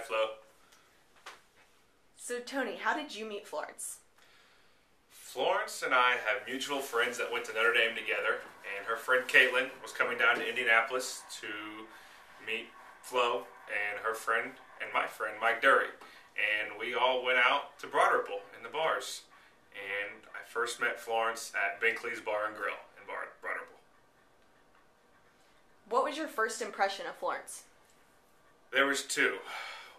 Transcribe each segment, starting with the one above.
Flo. So, Tony, how did you meet Florence? Florence and I have mutual friends that went to Notre Dame together, and her friend Caitlin was coming down to Indianapolis to meet Flo and her friend and my friend Mike Dury. And we all went out to Broad Ripple in the bars. And I first met Florence at Binkley's Bar and Grill in Broad Ripple. What was your first impression of Florence? There was two.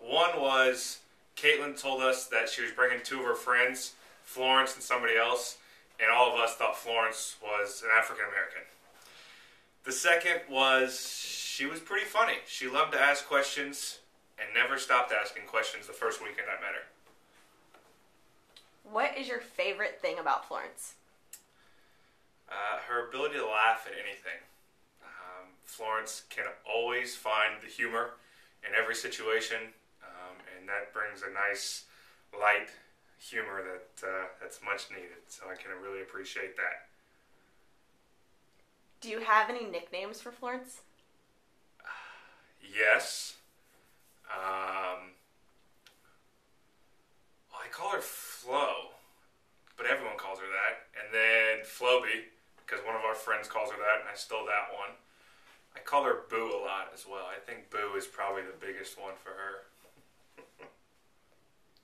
One was Caitlin told us that she was bringing two of her friends, Florence and somebody else, and all of us thought Florence was an African American. The second was she was pretty funny. She loved to ask questions and never stopped asking questions the first weekend I met her. What is your favorite thing about Florence? Her ability to laugh at anything. Florence can always find the humor in every situation, and that brings a nice, light humor that's much needed. So I can really appreciate that. Do you have any nicknames for Florence? Yes. Well, I call her Flo, but everyone calls her that. And then Floby, because one of our friends calls her that, and I stole that one. I call her Boo a lot as well. I think Boo is probably the biggest one for her.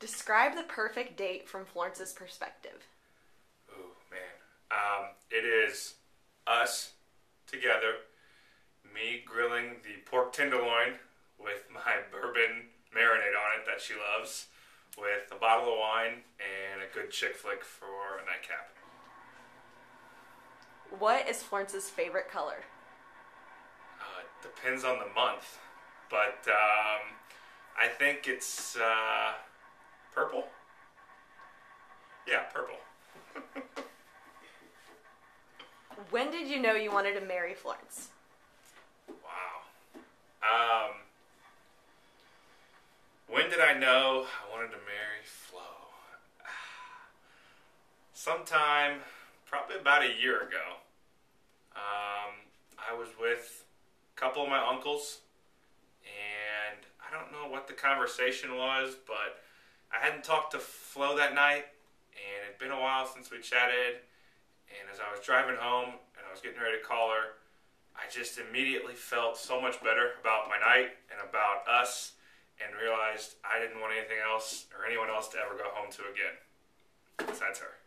Describe the perfect date from Florence's perspective. Ooh, man. It is us together, me grilling the pork tenderloin with my bourbon marinade on it that she loves, with a bottle of wine and a good chick flick for a nightcap. What is Florence's favorite color? It depends on the month, but I think it's purple. Yeah, purple. When did you know you wanted to marry Florence? Wow. When did I know I wanted to marry Flo? Sometime, probably about a year ago. I was with a couple of my uncles, and I don't know what the conversation was, but I hadn't talked to Flo that night, and it had been a while since we chatted, and as I was driving home and I was getting ready to call her, I just immediately felt so much better about my night and about us, and realized I didn't want anything else or anyone else to ever go home to again besides her.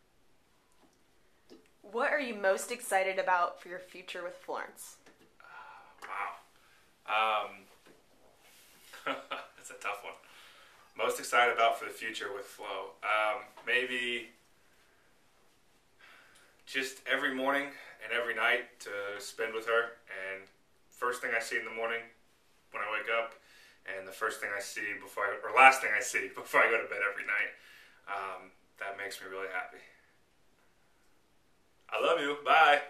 What are you most excited about for your future with Florence? Wow. That's a tough one. Most excited about for the future with Flo. Maybe just every morning and every night to spend with her. And first thing I see in the morning when I wake up, and the first thing I see or last thing I see before I go to bed every night. That makes me really happy. I love you. Bye.